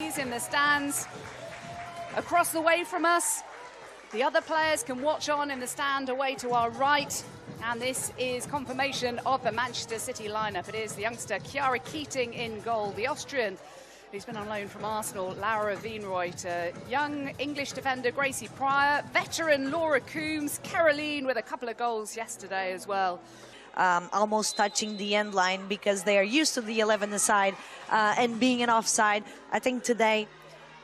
In the stands across the way from us. The other players can watch on in the stand away to our right. And this is confirmation of the Manchester City lineup. It is the youngster Chiara Keating in goal, the Austrian who's been on loan from Arsenal, Laura Wienreuter, young English defender Gracie Pryor, veteran Laura Coombs, Caroline with a couple of goals yesterday as well. Almost touching the end line because they are used to the 11-a-side and being an offside. I think today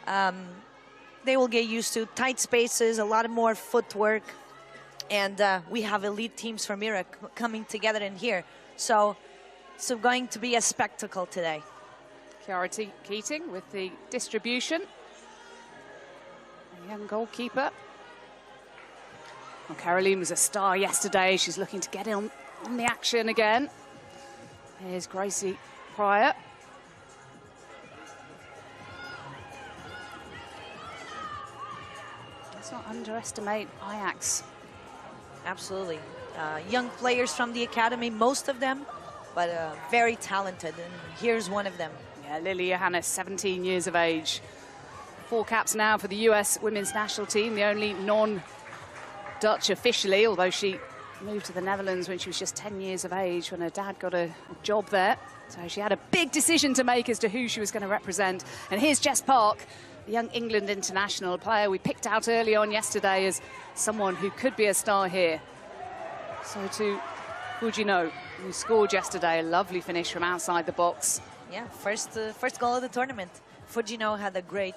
they will get used to tight spaces, a lot more footwork, and we have elite teams from Europe coming together in here. So it's going to be a spectacle today. Chiara Keating with the distribution. A young goalkeeper. Well, Caroline was a star yesterday. She's looking to get on the action again. Here's Gracie Pryor. Let's not underestimate Ajax. Absolutely. Young players from the academy, most of them, but very talented. And here's one of them. Yeah, Lily Johannes, 17 years of age. 4 caps now for the US women's national team, the only non-Dutch officially, although she moved to the Netherlands when she was just 10 years of age, when her dad got a job there. So she had a big decision to make as to who she was going to represent. And here's Jess Park, the young England international player we picked out early on yesterday as someone who could be a star here. So to Fujino, who scored yesterday, a lovely finish from outside the box. Yeah, first goal of the tournament. Fujino had a great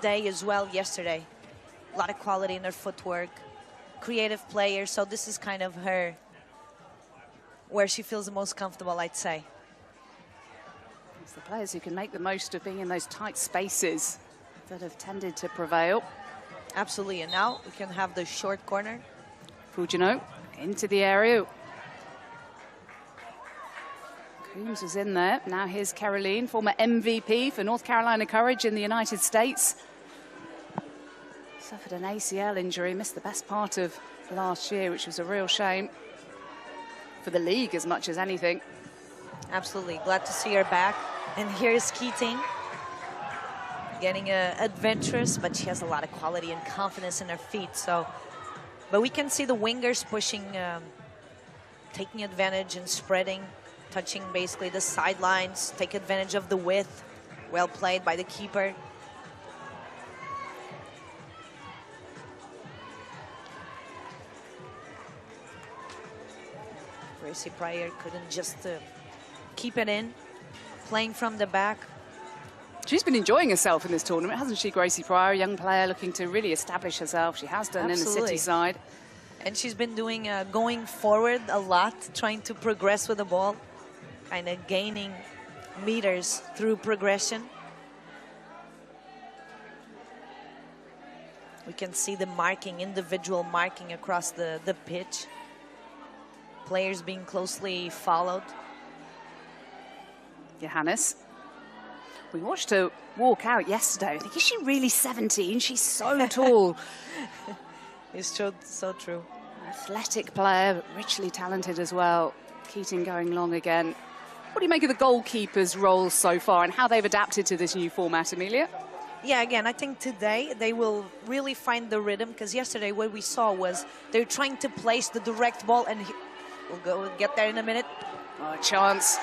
day as well yesterday. A lot of quality in her footwork. Creative player, so this is kind of her where she feels the most comfortable, I'd say. It's the players who can make the most of being in those tight spaces that have tended to prevail. Absolutely, and now we can have the short corner. Fujino into the area. Coombs was in there. Now here's Caroline, former MVP for North Carolina Courage in the United States. Suffered an ACL injury, missed the best part of last year, which was a real shame for the league as much as anything. Absolutely, glad to see her back. And here's Keating, getting adventurous, but she has a lot of quality and confidence in her feet. So, but we can see the wingers pushing, taking advantage and spreading, touching basically the sidelines, take advantage of the width. Well played by the keeper. Gracie Pryor couldn't just keep it in, playing from the back. She's been enjoying herself in this tournament, hasn't she, Gracie Pryor? A young player looking to really establish herself. She has done. Absolutely. In the City side. And she's been doing going forward a lot, trying to progress with the ball, kind of gaining meters through progression. We can see the marking, individual marking across the pitch. Players being closely followed. Johannes. We watched her walk out yesterday. I think, is she really 17? She's so tall. It's so true. Athletic player, but richly talented as well. Keating going long again. What do you make of the goalkeepers' roles so far and how they've adapted to this new format, Amelia? Yeah, again, I think today they will really find the rhythm, because yesterday what we saw was they're trying to place the direct ball, and we'll get there in a minute. Oh, a chance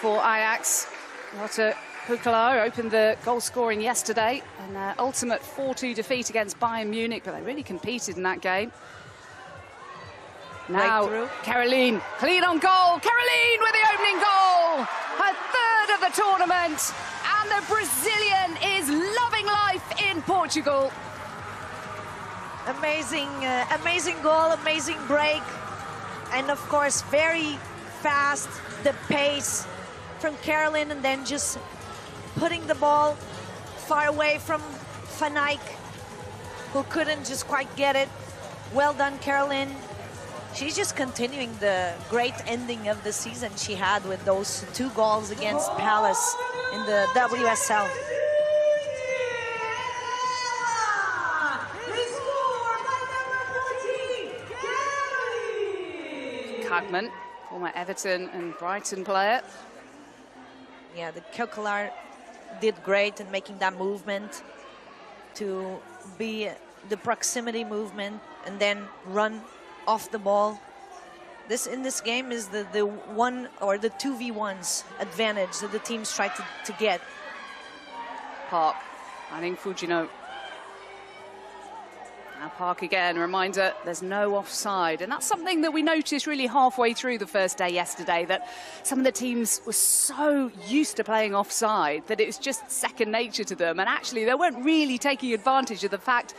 for Ajax. Lotte Hukkelaar opened the goal scoring yesterday. An ultimate 4-2 defeat against Bayern Munich, but they really competed in that game. Now, Caroline, clean on goal. Caroline with the opening goal. Her third of the tournament. And the Brazilian is loving life in Portugal. Amazing, amazing goal, amazing break. And of course, very fast, the pace from Caroline, and then just putting the ball far away from Van Eyck, who couldn't just quite get it. Well done, Caroline. She's just continuing the great ending of the season she had with those 2 goals against Palace in the WSL. Cagman, former Everton and Brighton player. Yeah, the Keukeler did great in making that movement to be the proximity movement and then run off the ball. This in this game is the one or the 2v1s advantage that the teams try to get. Park, I think Fujino. Now Park again, a reminder, there's no offside. And that's something that we noticed really halfway through the first day yesterday, that some of the teams were so used to playing offside that it was just second nature to them. And actually, they weren't really taking advantage of the fact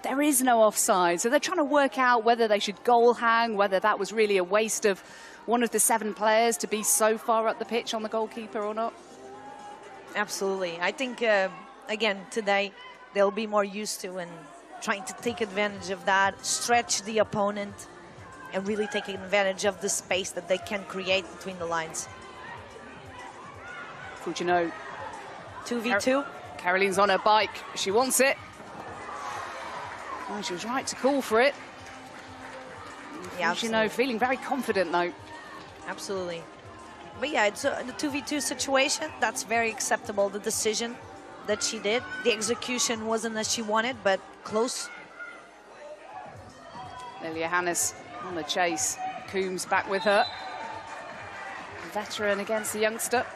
there is no offside. So they're trying to work out whether they should goal hang, whether that was really a waste of one of the 7 players to be so far up the pitch on the goalkeeper or not. Absolutely. I think, again, today they'll be more used to and trying to take advantage of that, stretch the opponent, and really taking advantage of the space that they can create between the lines. Fujino. 2v2. Caroline's on her bike. She wants it. Oh, she was right to call for it. Yeah, Fujino feeling very confident, though. Absolutely. But yeah, it's the 2v2 situation. That's very acceptable, the decision that she did. The execution wasn't as she wanted, but close. Lilia Hannes on the chase. Coombs back with her. Veteran against the youngster.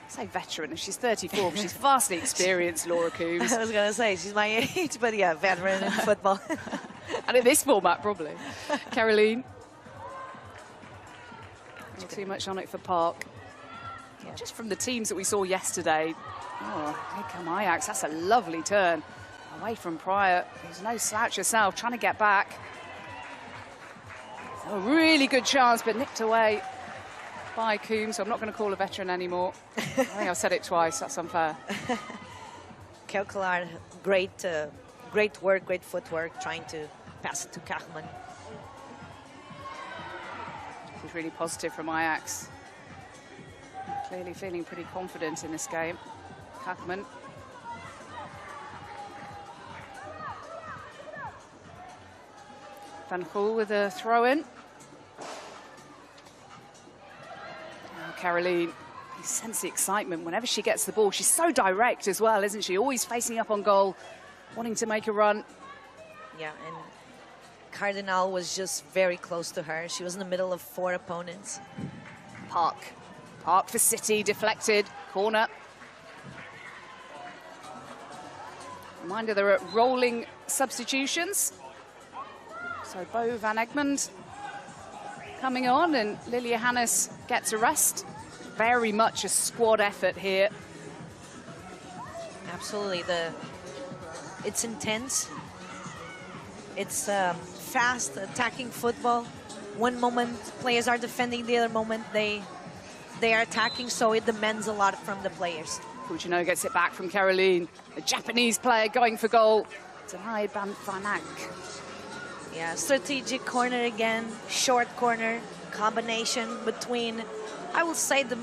I say veteran, she's 34, but she's vastly experienced, Laura Coombs. I was going to say, she's my age, but yeah, veteran in football. And in this format, probably. Caroline. Not too much on it for Park. Yeah, just from the teams that we saw yesterday. Oh, here come Ajax. That's a lovely turn. Away from Pryor. There's no slouch herself, trying to get back. A really good chance, but nipped away by Coombs. So I'm not going to call a veteran anymore. I think I've said it twice. That's unfair. Keukeler, great work, great footwork, trying to pass it to Kachman. She's really positive from Ajax. Clearly feeling pretty confident in this game. Kachman. Van Gool with a throw-in. Caroline, you sense the excitement whenever she gets the ball. She's so direct as well, isn't she? Always facing up on goal, wanting to make a run. Yeah, and Cardinal was just very close to her. She was in the middle of 4 opponents. Park for City, deflected, corner. Reminder, there are rolling substitutions. So Bo van Egmond coming on, and Lilia Hannes gets a rest. Very much a squad effort here. Absolutely. It's intense. It's fast, attacking football. One moment players are defending, the other moment they are attacking, so it demands a lot from the players. Fujino gets it back from Caroline. A Japanese player going for goal. Denied Van Eyck. Yeah, strategic corner again, short corner, combination between, I would say, the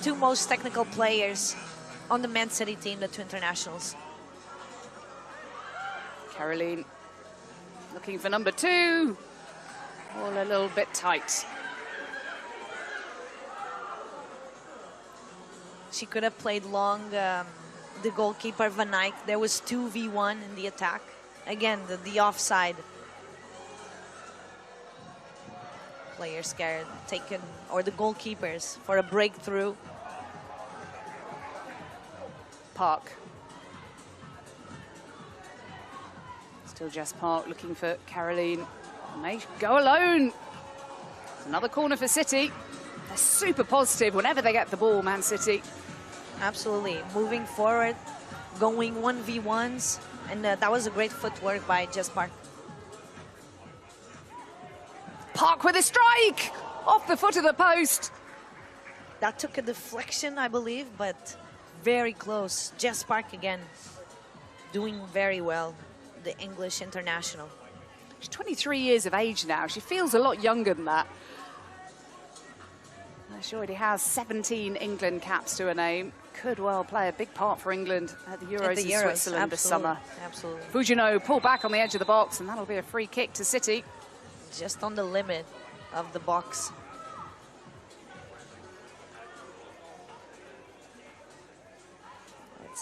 2 most technical players on the Man City team, the 2 internationals. Caroline looking for number 2. All a little bit tight. She could have played long, the goalkeeper Van Eyck. There was 2v1 in the attack. Again, the offside. Players scared, taken, or the goalkeepers for a breakthrough. Park. Still Jess Park looking for Caroline. May go alone. Another corner for City. They're super positive whenever they get the ball, Man City. Absolutely. Moving forward, going 1v1s, and that was a great footwork by Jess Park. Park with a strike! Off the foot of the post. That took a deflection, I believe, but very close. Jess Park again, doing very well, the English international. She's 23 years of age now. She feels a lot younger than that. She already has 17 England caps to her name. Could well play a big part for England at the Euros in Switzerland this summer. Absolutely. Fujino pull back on the edge of the box, and that'll be a free kick to City. Just on the limit of the box.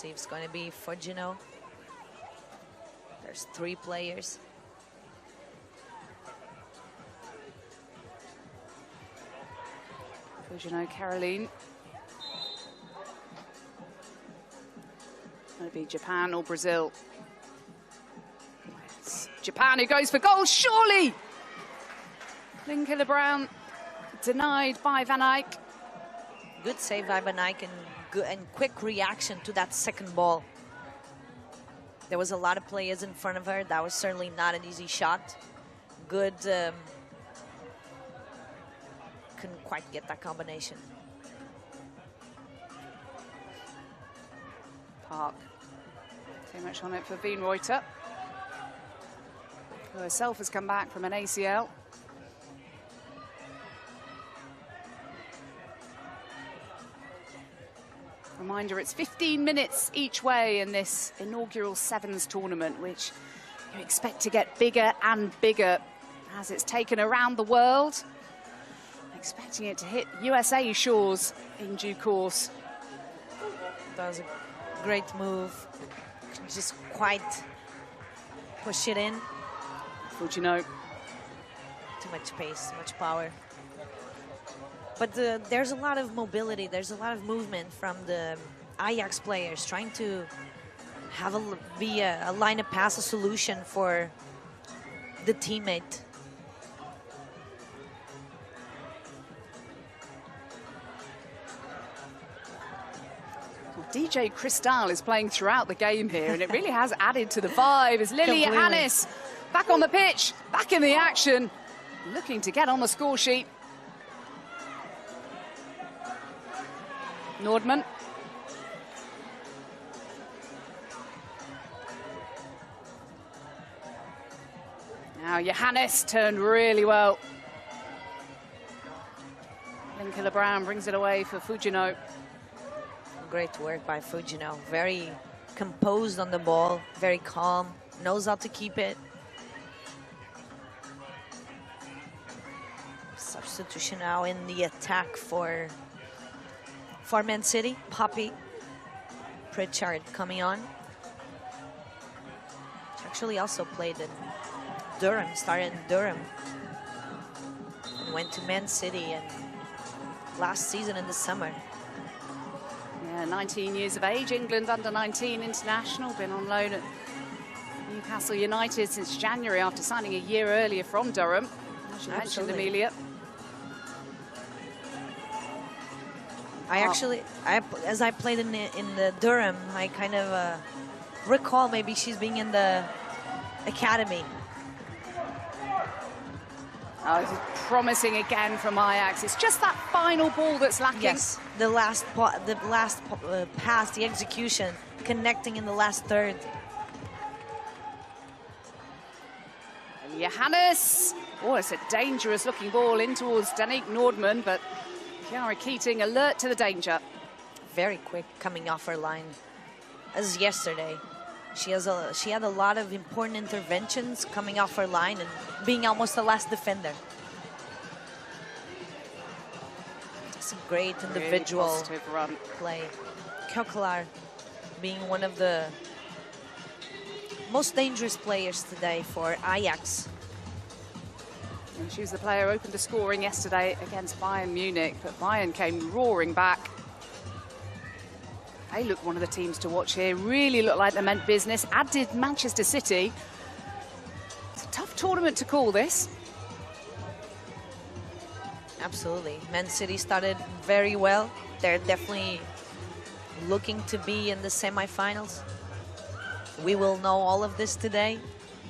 see if it's going to be Fujino. There's 3 players. Fujino, Caroline. Going to be Japan or Brazil. It's Japan who goes for goal, surely! Lincoln Brown denied by Van Eyck. Good save by Van Eyck and quick reaction to that second ball. There was a lot of players in front of her. That was certainly not an easy shot. Good. Couldn't quite get that combination. Park. Too much on it for Wienreuter, who herself has come back from an ACL. Reminder, it's 15 minutes each way in this inaugural Sevens tournament, which you expect to get bigger and bigger as it's taken around the world. Expecting it to hit USA shores in due course. That was a great move. Just quite push it in. Fujino. Too much pace, too much power. But there's a lot of mobility, there's a lot of movement from the Ajax players trying to have be a line of pass, a solution for the teammate. DJ Cristal is playing throughout the game here, and it really has added to the vibe as Lily Johannes back on the pitch, back in the action, looking to get on the score sheet. Nordman. Now Johannes turned really well. Lincoln Brown brings it away for Fujino. Great work by Fujino. Very composed on the ball, very calm, knows how to keep it. Substitution now in the attack for Man City. Poppy Pritchard coming on. She actually also played in Durham, started in Durham, and went to Man City and last season in the summer. Yeah, 19 years of age, England under-19 international, been on loan at Newcastle United since January after signing a year earlier from Durham. As you mentioned, Amelia. As I played in the Durham, I kind of recall maybe she's being in the academy. Oh, this is promising again from Ajax. It's just that final ball that's lacking. Yes, the last pass, the execution, connecting in the last third. And Johannes. Oh, it's a dangerous looking ball in towards Danique Nordman, but Chiara Keating alert to the danger. Very quick coming off her line. As yesterday, she had a lot of important interventions coming off her line and being almost the last defender. It's a great individual run play. Keukeler being one of the most dangerous players today for Ajax. And she was the player open to scoring yesterday against Bayern Munich, but Bayern came roaring back. They look one of the teams to watch here. Really look like they meant business. Added Manchester City. It's a tough tournament to call this. Absolutely. Man City started very well. They're definitely looking to be in the semifinals. We will know all of this today.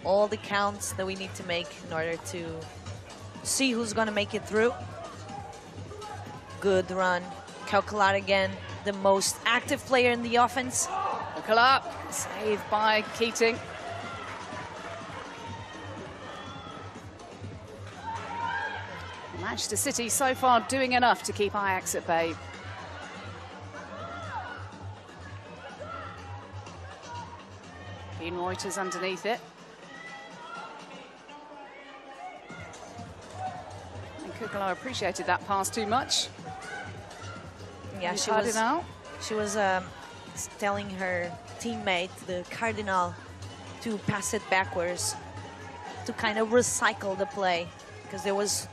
All the counts that we need to make in order to see who's going to make it through. Good run. Keukeler again, the most active player in the offense. Keukeler, saved by Keating. Manchester City so far doing enough to keep Ajax at bay. Wienreuter's underneath it. And Keukeler appreciated that pass too much. Yeah, she was telling her teammate, the Cardinal, to pass it backwards to kind of recycle the play, because there was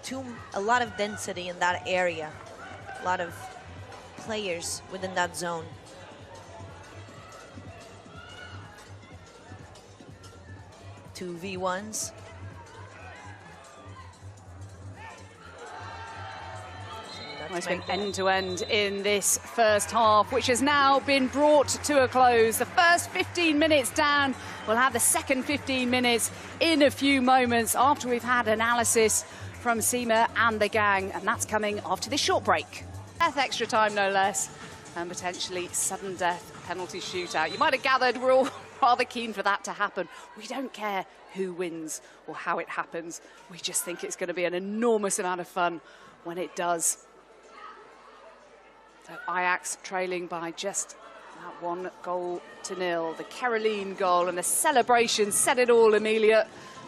a lot of density in that area, a lot of players within that zone. Two V1s. It's been end-to-end in this first half, which has now been brought to a close. The first 15 minutes down. We'll have the second 15 minutes in a few moments after we've had analysis from Seema and the gang, and that's coming after this short break. Death extra time, no less, and potentially sudden death penalty shootout. You might have gathered we're all rather keen for that to happen. We don't care who wins or how it happens. We just think it's going to be an enormous amount of fun when it does. So Ajax trailing by just that 1-0. The Caroline goal and the celebration said it all, Amelia,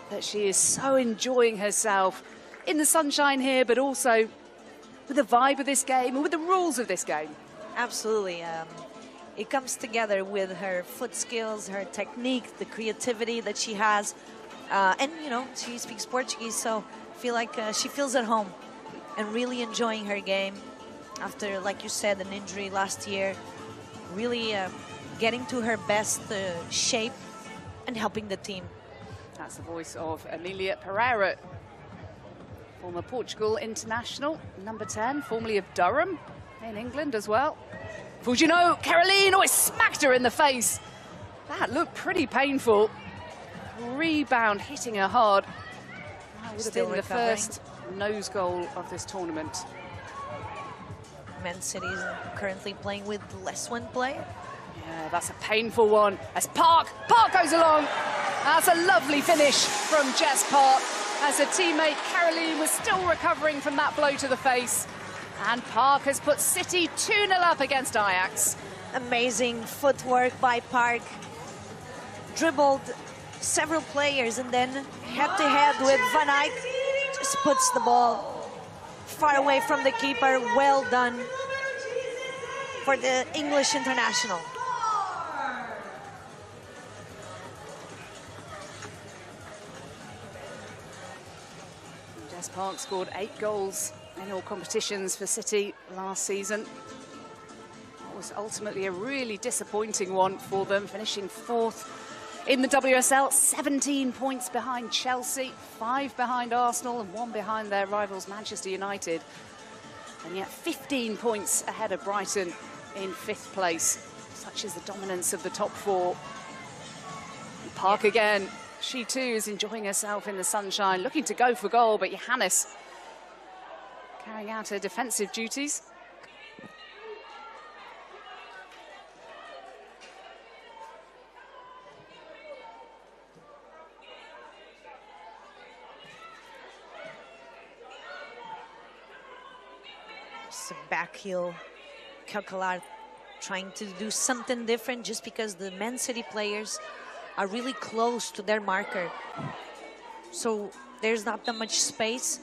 that she is so enjoying herself in the sunshine here, but also with the vibe of this game and with the rules of this game. Absolutely. It comes together with her foot skills, her technique, the creativity that she has. And, you know, she speaks Portuguese, so I feel like she feels at home and really enjoying her game. After, like you said, an injury last year, really getting to her best shape and helping the team. That's the voice of Amelia Pereira, former Portugal international, number 10, formerly of Durham in England as well. Fujino, Caroline, oh, it smacked her in the face. That looked pretty painful. Rebound hitting her hard. That would have been the first nose goal of this tournament. Man City is currently playing with less one player. Yeah, that's a painful one. As Park goes along. That's a lovely finish from Jess Park, as her teammate Caroline was still recovering from that blow to the face. And Park has put City 2-0 up against Ajax. Amazing footwork by Park. Dribbled several players and then head-to-head with Van Eyck. Just puts the ball far away from the keeper. Well done for the English international. Jess Park scored 8 goals in all competitions for City last season. It was ultimately a really disappointing one for them, finishing 4th in the WSL, 17 points behind Chelsea, 5 behind Arsenal and 1 behind their rivals Manchester United. And yet 15 points ahead of Brighton in 5th place. Such is the dominance of the top 4. And Park again, she too is enjoying herself in the sunshine, looking to go for goal, but Johannes carrying out her defensive duties. Just a back heel, Calcalar trying to do something different, just because the Man City players are really close to their marker. So there's not that much space.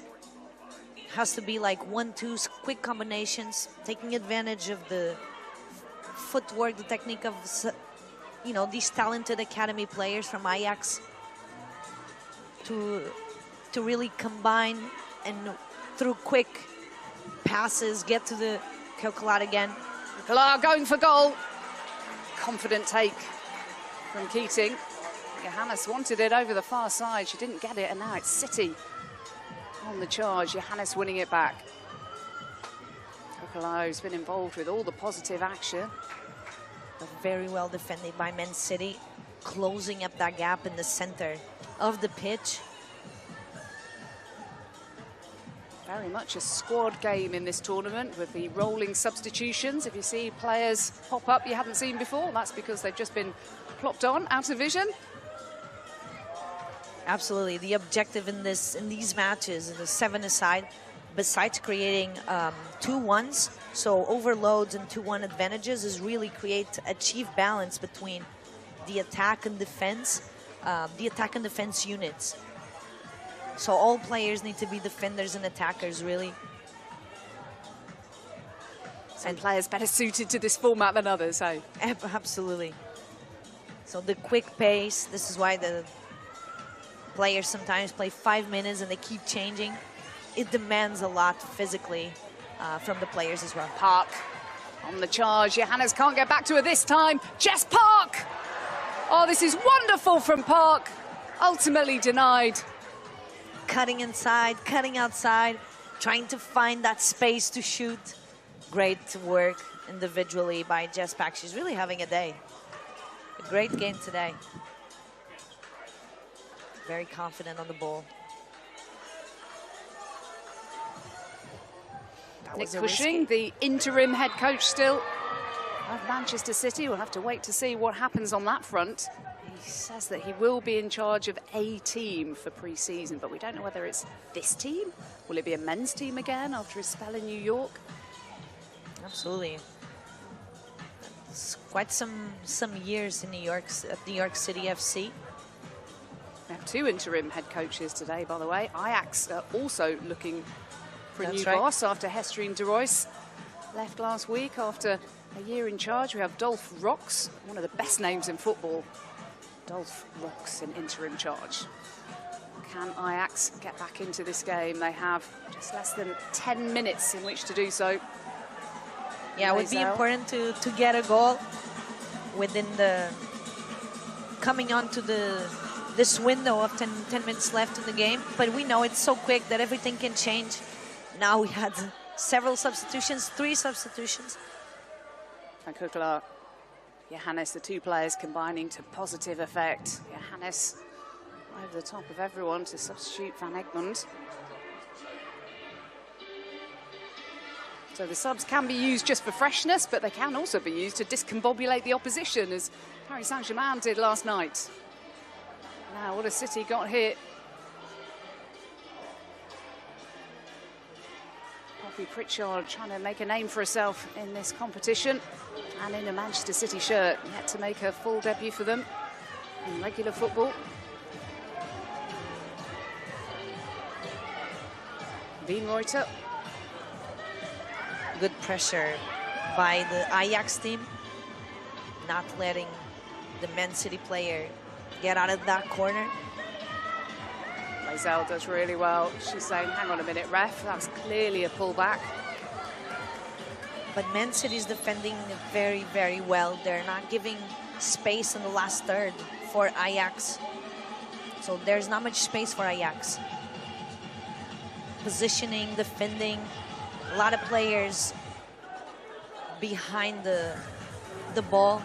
Has to be like 1-2 quick combinations, taking advantage of the footwork, the technique of, you know, these talented academy players from Ajax to really combine and through quick passes get to the Calcalar again. Calcalar going for goal. Confident take from Keating. Johannes wanted it over the far side. She didn't get it, and now it's City on the charge. Johannes winning it back. Calcalar has been involved with all the positive action. But very well defended by Man City, closing up that gap in the center of the pitch. Very much a squad game in this tournament with the rolling substitutions. If you see players pop up you haven't seen before, that's because they've just been plopped on out of vision. Absolutely. The objective in these matches, the 7-a-side, besides creating 2-1s, so overloads and 2-1 advantages, is really achieve balance between the attack and defense, units. So all players need to be defenders and attackers, really. Some players better suited to this format than others, hey? Absolutely. So the quick pace, this is why the players sometimes play 5 minutes and they keep changing. It demands a lot physically from the players as well. Park on the charge. Johannes can't get back to her this time. Jess Park! Oh, this is wonderful from Park. Ultimately denied. Cutting inside, cutting outside, trying to find that space to shoot. Great work individually by Jess Park. She's really having a day. A great game today. Very confident on the ball. Nick Cushing, the interim head coach still of Manchester City. We'll have to wait to see what happens on that front. He says that he will be in charge of a team for pre-season, but we don't know whether it's this team. Will it be a men's team again after his spell in New York? Absolutely. It's quite some years in New York, at New York City FC. We have 2 interim head coaches today, by the way. Ajax are also looking for a new boss after Hestreen de Royce left last week after a year in charge. We have Dolph Rox, one of the best names in football. Dolph Rox in interim charge. Can Ajax get back into this game? They have just less than 10 minutes in which to do so. Yeah, it would be important to get a goal within the coming on to this window of 10 minutes left in the game. But we know it's so quick that everything can change. Now we had several substitutions, 3 substitutions. Van Kukela, Johannes, the 2 players combining to positive effect. Johannes over the top of everyone to substitute Van Egmond. So the subs can be used just for freshness, but they can also be used to discombobulate the opposition, as Paris Saint-Germain did last night. Now, what has City got here? Poppy Pritchard trying to make a name for herself in this competition, and in a Manchester City shirt, yet to make her full debut for them in regular football. Wienreuter. Good pressure by the Ajax team, not letting the Man City player get out of that corner. Bwsl does really well. She's saying, hang on a minute, ref, that's clearly a pullback. But Man City is defending very, very well. They're not giving space in the last third for Ajax. So there's not much space for Ajax. Positioning, defending, a lot of players behind the ball.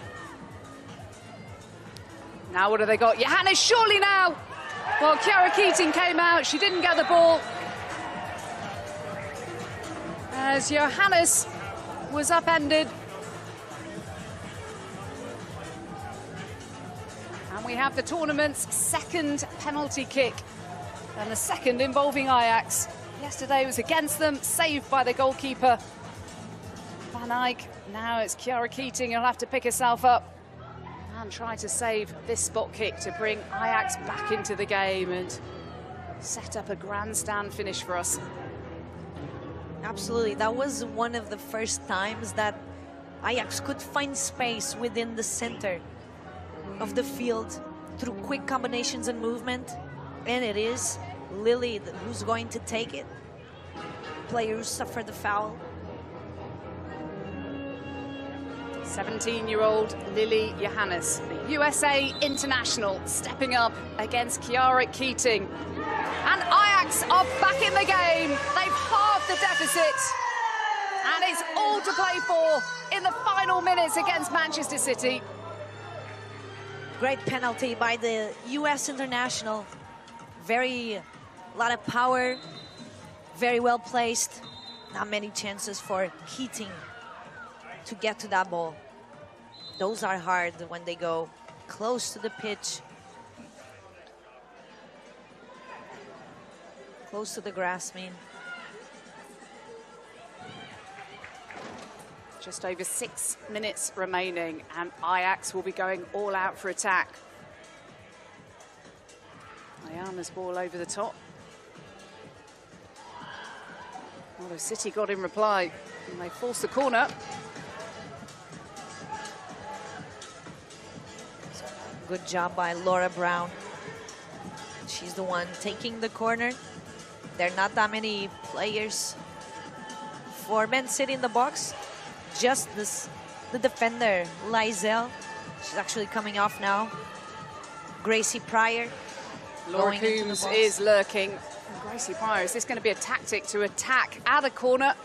Now what have they got? Johannes surely now! Well, Chiara Keating came out, she didn't get the ball. As Johannes was upended. And we have the tournament's 2nd penalty kick. And the 2nd involving Ajax. Yesterday was against them, saved by the goalkeeper, Van Eyck. Now it's Chiara Keating who'll have to pick herself up and try to save this spot kick to bring Ajax back into the game and set up a grandstand finish for us. Absolutely, that was one of the first times that Ajax could find space within the center of the field through quick combinations and movement, and it is Lily who's going to take it. Player who suffered the foul. 17-year-old Lily Johannes, the USA international, stepping up against Chiara Keating. And Ajax are back in the game. They've halved the deficit. And it's all to play for in the final minutes against Manchester City. Great penalty by the US international. A lot of power, very well placed. Not many chances for Keating to get to that ball. Those are hard when they go close to the pitch, close to the grass, Just over 6 minutes remaining, and Ajax will be going all out for attack. Ayana's ball over the top. Well, the City got in reply, and they forced the corner. Good job by Laura Brown. She's the one taking the corner. There are not that many players for Man City in the box. Just the defender, Lizelle. She's actually coming off now. Gracie Pryor. Laura Coombs is lurking. And Gracie Pryor, is this going to be a tactic to attack at a corner?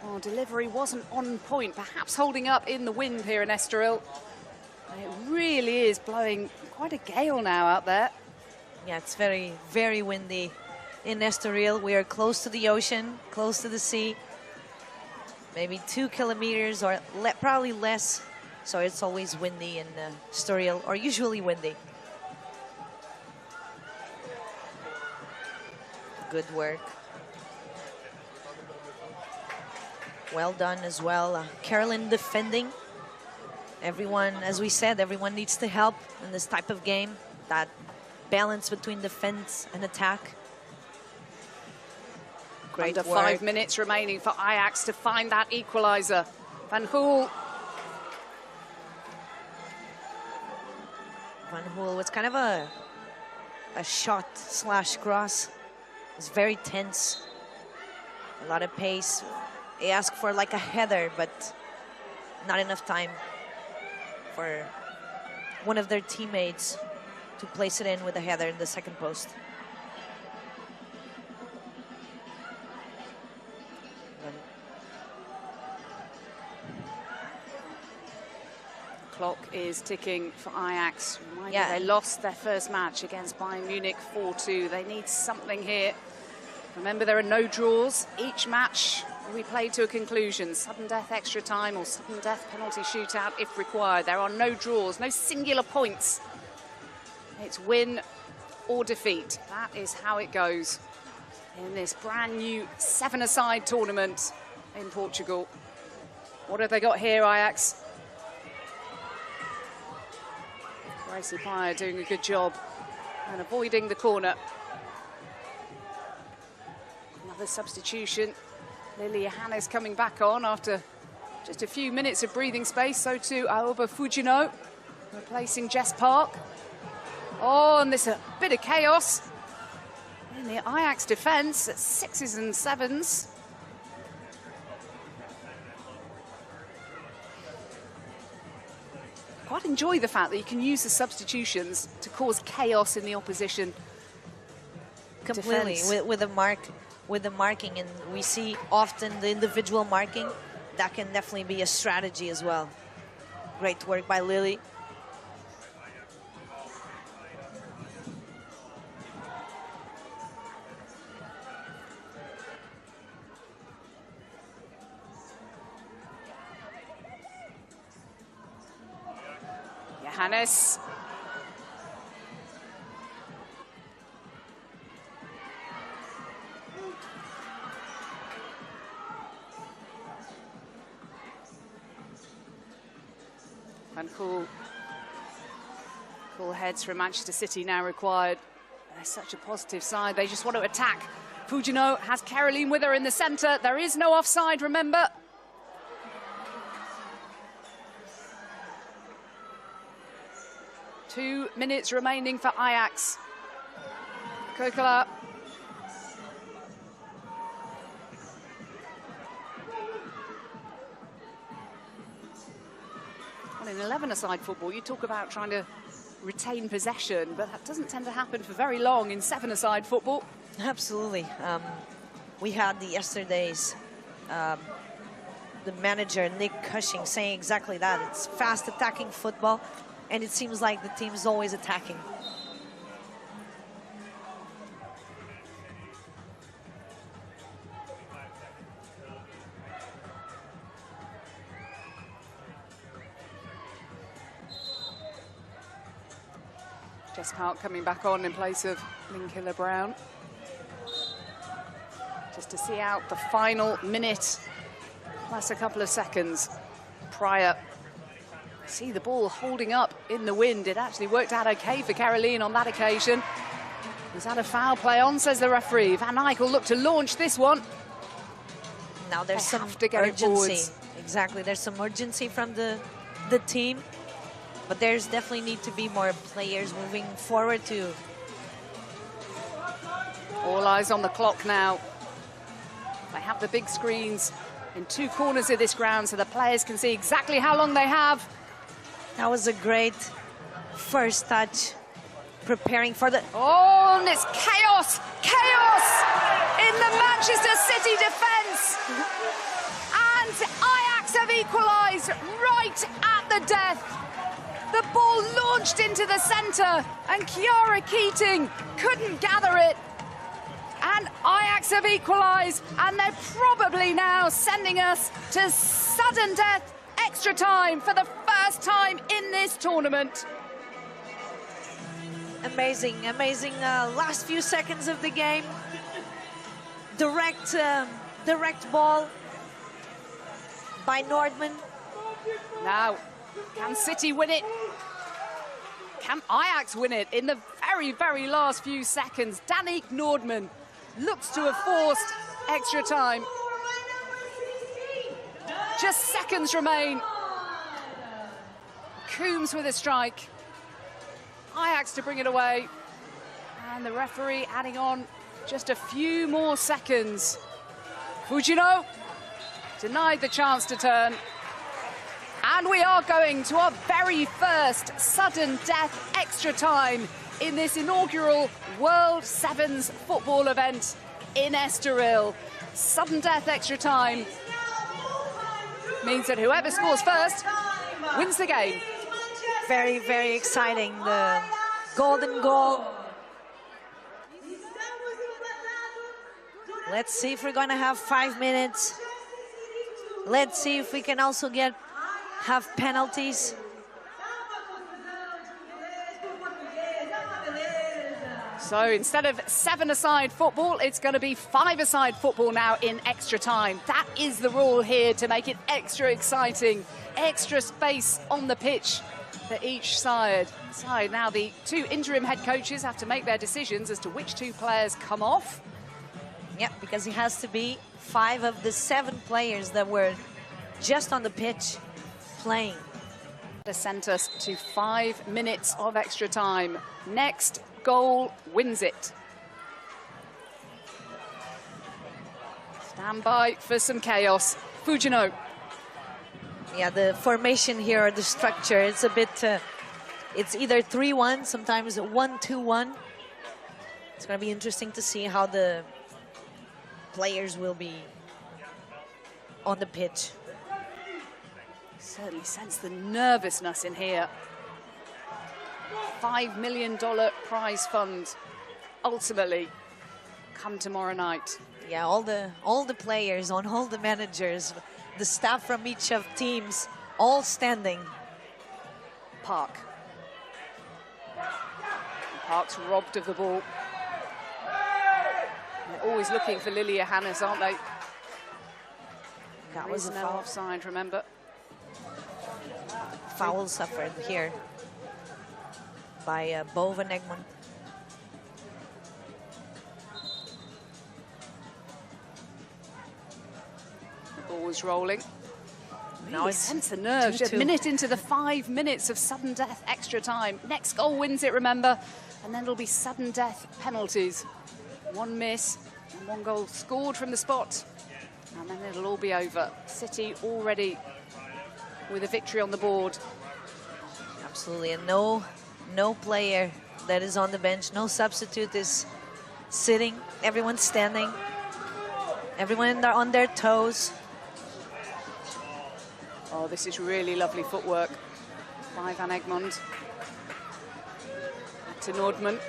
Oh, delivery wasn't on point, perhaps holding up in the wind here in Estoril. It really is blowing quite a gale now out there. Yeah, it's very, very windy in Estoril. We are close to the ocean, close to the sea. Maybe 2 kilometers or probably less. So it's always windy in Estoril, or usually windy. Good work. Well done as well. Carolyn defending. Everyone, as we said, everyone needs to help in this type of game. That balance between defense and attack. Great Under work. 5 minutes remaining for Ajax to find that equaliser. Van Hoel. Van Hoel was kind of a shot / cross. It's very tense. A lot of pace. They asked for like a header, but not enough time for one of their teammates to place it in with a header in the second post. Clock is ticking for Ajax. They lost their first match against Bayern Munich 4-2. They need something here. Remember, there are no draws. Each match will be played to a conclusion. Sudden death extra time or sudden death penalty shootout if required. There are no draws, no singular points. It's win or defeat. That is how it goes in this brand new 7-a-side tournament in Portugal. What have they got here, Ajax? Gracie Pryor doing a good job and avoiding the corner. Another substitution. Lily Johannes coming back on after just a few minutes of breathing space. So too Aoba Fujino replacing Jess Park. Oh, and there's a bit of chaos in the Ajax defence at 6s and 7s. Quite enjoy the fact that you can use the substitutions to cause chaos in the opposition. Completely, with the marking, and we see often the individual marking. That can definitely be a strategy as well. Great work by Lily. Johannes. And cool heads from Manchester City now required. They're such a positive side. They just want to attack. Fujino has Caroline with her in the centre. There is no offside, remember. Two minutes remaining for Ajax. Kokala. Well, in 11-a-side football, you talk about trying to retain possession, but that doesn't tend to happen for very long in 7-a-side football. Absolutely. We had yesterday's the manager, Nick Cushing, saying exactly that. It's fast attacking football, and it seems like the team is always attacking. Jess Park coming back on in place of Linkilla Brown. Just to see out the final minute, plus a couple of seconds. Pryor. See the ball holding up in the wind. It actually worked out okay for Caroline on that occasion. Was that a foul play on, says the referee. Van Eyck will look to launch this one. Now there's some urgency. Exactly, there's some urgency from the team. But there's definitely need to be more players moving forward too. All eyes on the clock now. They have the big screens in two corners of this ground so the players can see exactly how long they have. That was a great first touch, preparing for the... Oh, and it's chaos! Chaos in the Manchester City defence! And Ajax have equalised right at the death. The ball launched into the centre and Kiara Keating couldn't gather it. And Ajax have equalised, and they're probably now sending us to sudden death extra time for the first time in this tournament. Amazing, amazing last few seconds of the game. Direct ball by Nordman. Now, can City win it? Can Ajax win it in the very, very last few seconds? Danique Nordman looks to have forced extra time. Just seconds remain. Coombs with a strike. Ajax to bring it away. And the referee adding on just a few more seconds. Fujino denied the chance to turn. And we are going to our very first sudden death extra time in this inaugural World Sevens football event in Estoril. Sudden death extra time means that whoever scores first wins the game. Very, very exciting. The golden goal. Let's see if we're going to have 5 minutes. Let's see if we can also have penalties. So instead of 7-a-side football, it's going to be 5-a-side football now in extra time. That is the rule here to make it extra exciting, extra space on the pitch for each side. Now the two interim head coaches have to make their decisions as to which two players come off. Yeah, because it has to be 5 of the 7 players that were just on the pitch playing. To send us to 5 minutes of extra time. Next goal wins it. Stand by for some chaos. Fujino. Yeah, the formation here, or the structure, it's a bit, it's either 3-1, sometimes 1-2-1. It's going to be interesting to see how the players will be on the pitch. Certainly sense the nervousness in here. $5 million prize fund ultimately come tomorrow night. Yeah, all the players, on all the managers, the staff from each of teams, all standing. Park. Park's robbed of the ball. They're always looking for Lilia Hannes, aren't they? That was a no foul. Offside, remember. Foul suffered here by Bova Negman. The ball was rolling. Now it's sense the nerves. 2-2. A minute into the 5 minutes of sudden death extra time. Next goal wins it, remember. And then it'll be sudden death penalties. 1 miss and 1 goal scored from the spot. And then it'll all be over. City already with a victory on the board. Absolutely, and no player that is on the bench, no substitute is sitting. Everyone's standing. Everyone on their toes. Oh, this is really lovely footwork by Van Egmond. Back to Nordman.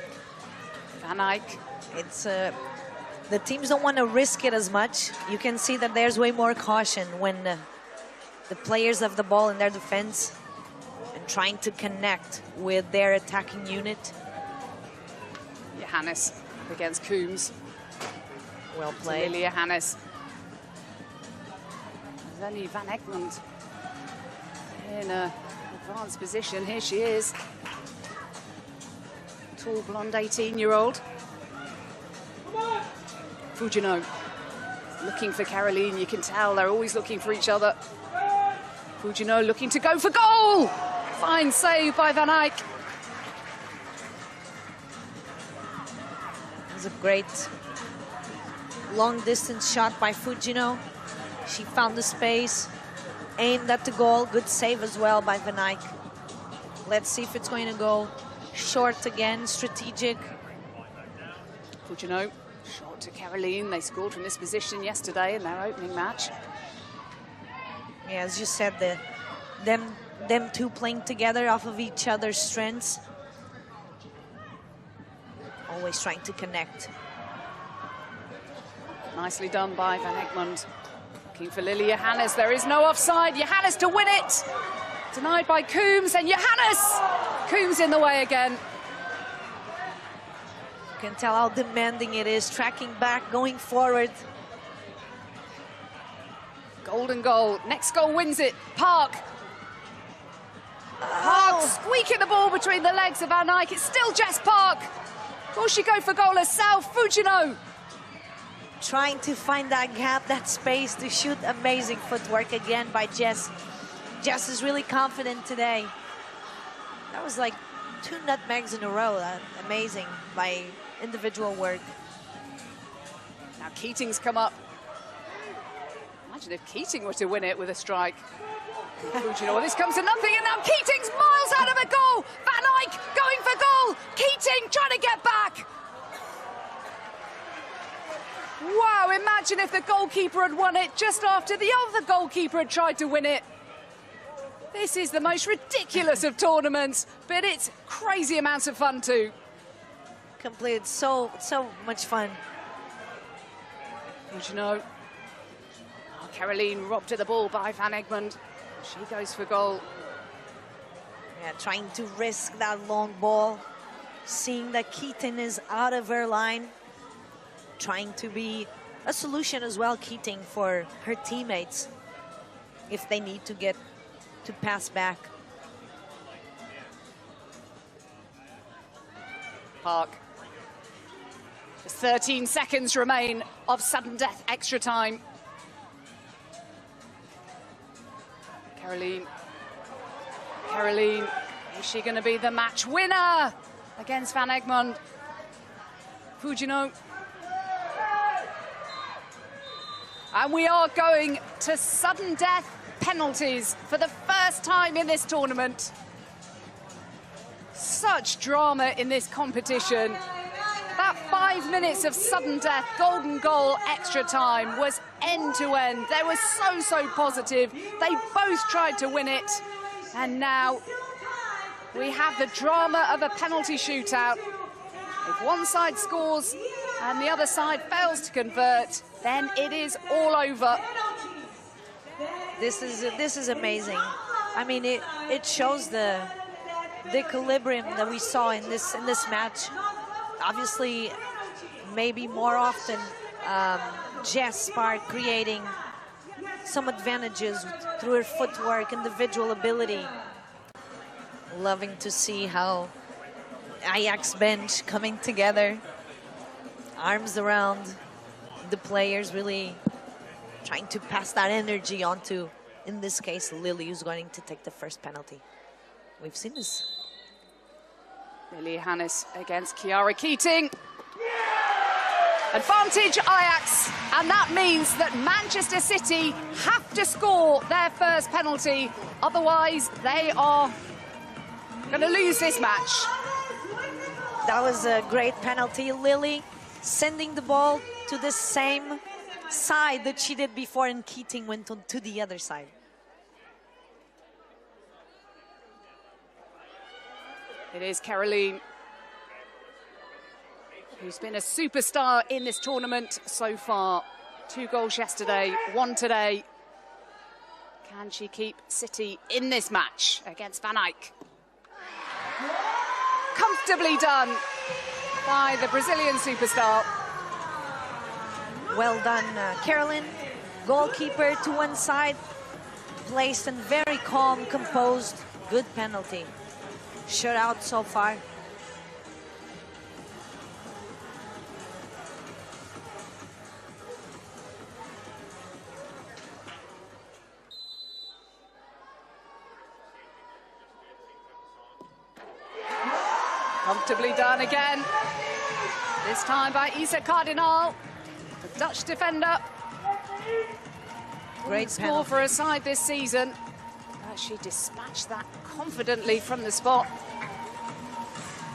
Van Eyck. It's the teams don't want to risk it as much. You can see that there's way more caution when the players have the ball in their defense and trying to connect with their attacking unit. Johannes against Coombs. Well played. Lilia Hannes. There's only Van Egmond in an advanced position. Here she is. Tall, blonde, 18-year-old. Fujino looking for Caroline. You can tell they're always looking for each other. Fujino looking to go for goal. Fine save by Van Eyck. It was a great long-distance shot by Fujino. She found the space, aimed at the goal. Good save as well by Van Eyck. Let's see if it's going to go short again, strategic. Fujino, short to Caroline. They scored from this position yesterday in their opening match. Yeah, as you said, them two playing together off of each other's strengths. Always trying to connect. Nicely done by Van Egmond. Looking for Lily Johannes. There is no offside. Johannes to win it. Denied by Coombs, and Johannes! Coombs in the way again. You can tell how demanding it is, tracking back, going forward. Golden goal. Next goal wins it. Park. Park squeaking the ball between the legs of Van Eyck. It's still Jess Park. Will she go for goal herself? Fujino. Trying to find that gap, that space to shoot. Amazing footwork again by Jess. Jess is really confident today. That was like 2 nutmegs in a row. Amazing by individual work. Now Keating's come up. Imagine if Keating were to win it with a strike. Fujino, this comes to nothing, and now Keating's miles out of a goal. Van Eyck going for goal. Keating trying to get back. Wow, imagine if the goalkeeper had won it just after the other goalkeeper had tried to win it. This is the most ridiculous of tournaments, but it's crazy amounts of fun too. Completed so much fun. Fujino. Oh, Caroline robbed at the ball by Van Egmond. She goes for goal. Yeah, trying to risk that long ball. Seeing that Keating is out of her line. Trying to be a solution as well, Keating, for her teammates if they need to get to pass back. Park. Just 13 seconds remain of sudden death extra time. Caroline, is she going to be the match winner against Van Egmond? Fujino. And we are going to sudden death penalties for the first time in this tournament. Such drama in this competition. That 5 minutes of sudden death, golden goal, extra time was end to end. They were so positive. They both tried to win it. And now we have the drama of a penalty shootout. If one side scores and the other side fails to convert, then it is all over. This is amazing. I mean, it shows the equilibrium that we saw in this match. Obviously, maybe more often, Jess Park creating some advantages through her footwork, individual ability. Loving to see how Ajax bench coming together, arms around the players, really trying to pass that energy on to, in this case, Lily, who's going to take the first penalty. We've seen this. Lily Johannes against Chiara Keating. Advantage Ajax, and that means that Manchester City have to score their first penalty. Otherwise, they are going to lose this match. That was a great penalty. Lily sending the ball to the same side that she did before, and Keating went on to the other side. It is Caroline, who's been a superstar in this tournament so far. 2 goals yesterday, 1 today. Can she keep City in this match against Van Eyck? Comfortably done by the Brazilian superstar. Well done, Caroline. Goalkeeper to one side, placed and very calm, composed. Good penalty. Shutout so far. Comfortably done again. This time by Isa Cardinal, the Dutch defender. Great score penalty for her side this season. But she dispatched that confidently from the spot.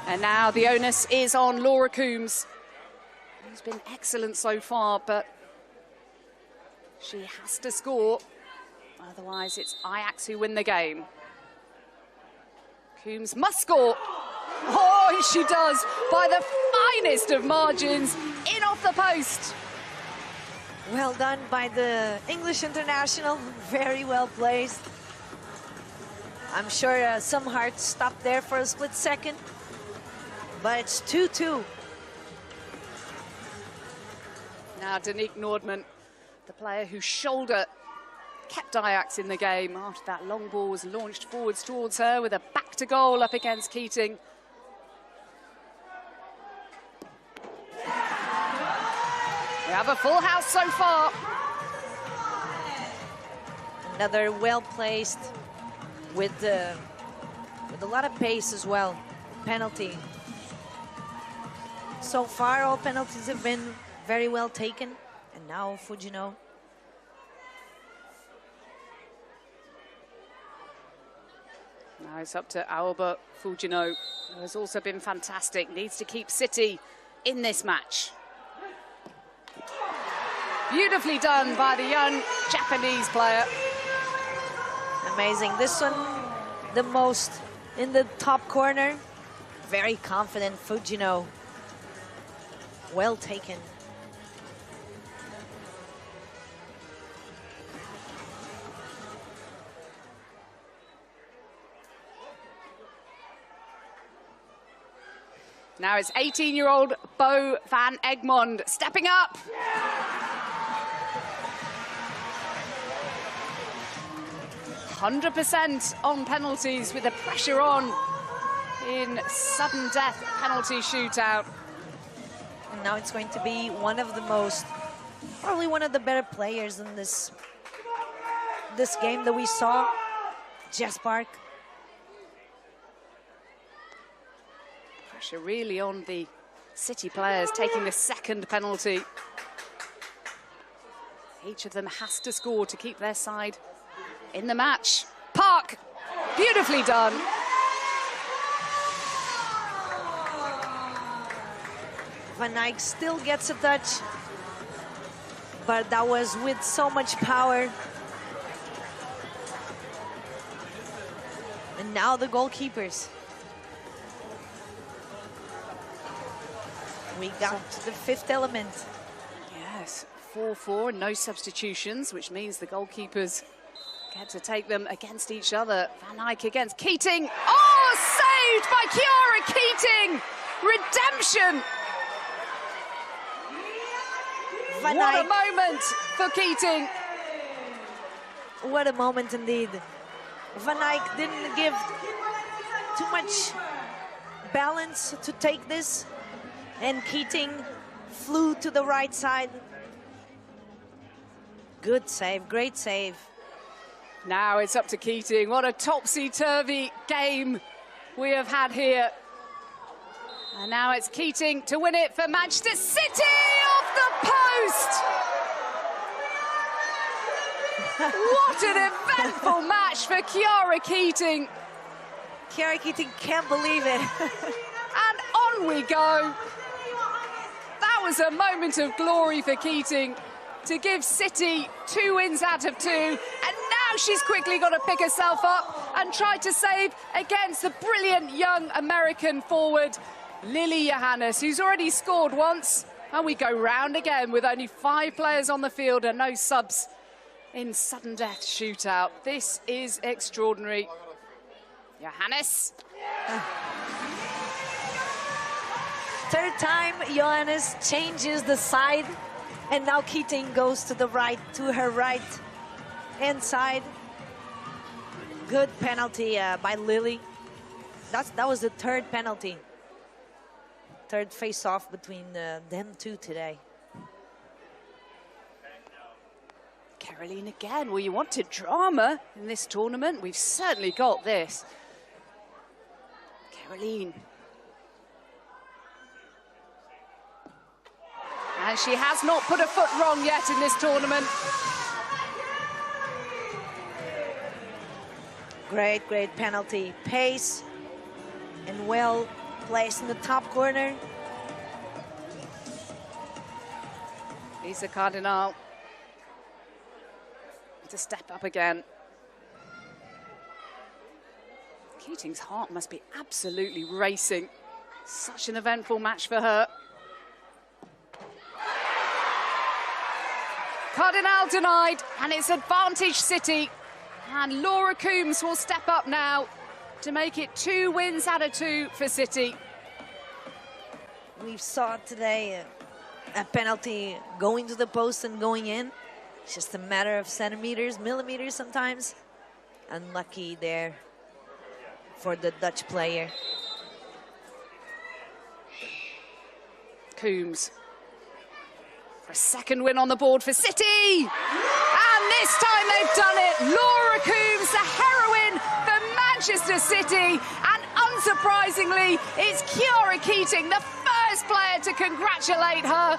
And now the onus is on Laura Coombs, who's been excellent so far, but she has to score. Otherwise, it's Ajax who win the game. Coombs must score. Oh, she does, by the finest of margins, in off the post. Well done by the English international, very well placed. I'm sure some hearts stopped there for a split second, but it's 2-2. Now Danique Nordman, the player whose shoulder kept Ajax in the game after that long ball was launched forwards towards her with a back to goal up against Keating. We have a full house so far. Another well placed with a lot of pace as well. Penalty. So far, all penalties have been very well taken. And now Fujino. Now it's up to Aoba Fujino, who has also been fantastic. Needs to keep City in this match. Beautifully done by the young Japanese player. Amazing. This one, the most in the top corner. Very confident Fujino. Well taken. Now it's 18-year-old Bo van Egmond stepping up. %100% on penalties with the pressure on in sudden death penalty shootout. And now it's going to be one of the most, probably one of the better players in this game that we saw, Jess Park. Pressure really on the City players taking the second penalty. Each of them has to score to keep their side in the match. Park, beautifully done. Van Eyck still gets a touch, but that was with so much power. And now the goalkeepers. We got to the fifth element. Yes, 4-4, no substitutions, which means the goalkeepers get to take them against each other. Van Eyck against Keating. Oh, saved by Chiara Keating! Redemption! Van What Eyck, a moment for Keating. what a moment indeed. Van Eyck didn't give too much balance to take this, and Keating flew to the right side. Good save, great save. Now it's up to Keating. What a topsy-turvy game we have had here. And now it's Keating to win it for Manchester City off the post. What an eventful match for Chiara Keating. Chiara Keating can't believe it. And on we go. That was a moment of glory for Keating to give City 2 wins out of 2. And now she's quickly got to pick herself up and try to save against the brilliant young American forward, Lily Johannes, who's already scored once. And we go round again with only 5 players on the field and no subs in sudden death shootout. This is extraordinary. Johannes. Third time, Johannes changes the side, and now Keating goes to the right, to her right hand side. Good penalty by Lily. That was the third penalty. Third face-off between them two today. Caroline again. Well, you wanted drama in this tournament. We've certainly got this. Caroline And she has not put a foot wrong yet in this tournament. Great, great penalty. Pace and well placed in the top corner. Lisa Cardinal to step up again. Keating's heart must be absolutely racing. Such an eventful match for her. Cardinal denied, and it's advantage City. And Laura Coombs will step up now to make it 2 wins out of 2 for City. We saw today a penalty going to the post and going in. It's just a matter of centimeters, millimeters sometimes. Unlucky there for the Dutch player. Coombs for a second win on the board for City. And this time they've done it. Laura Coombs, the heroine for Manchester City. And unsurprisingly, it's Kiara Keating, the first player to congratulate her.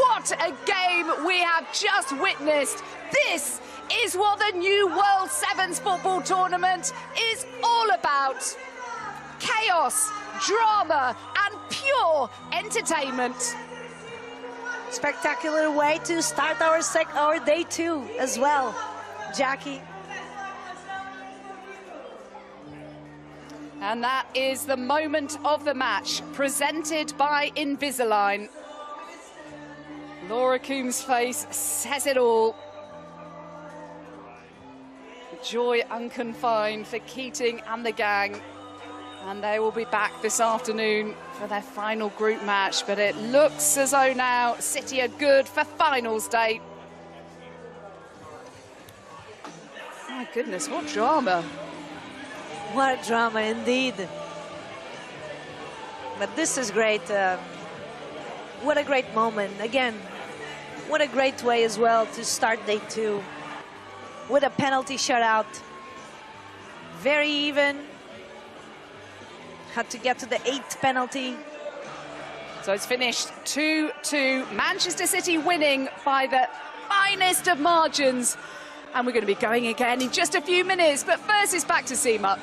What a game we have just witnessed. This is what the new World Sevens football tournament is all about. Chaos, drama, and pure entertainment. Spectacular way to start our day 2 as well, Jackie. And that is the moment of the match, presented by Invisalign. Laura Coombs' face says it all. Joy unconfined for Keating and the gang. And they will be back this afternoon for their final group match. But it looks as though now City are good for finals day. My goodness, what drama. What a drama indeed. But this is great. What a great moment. Again, what a great way as well to start day 2. With a penalty shutout. Very even. Had to get to the 8th penalty. So it's finished 2-2. Manchester City winning by the finest of margins. And we're going to be going again in just a few minutes. But first, it's back to Seema.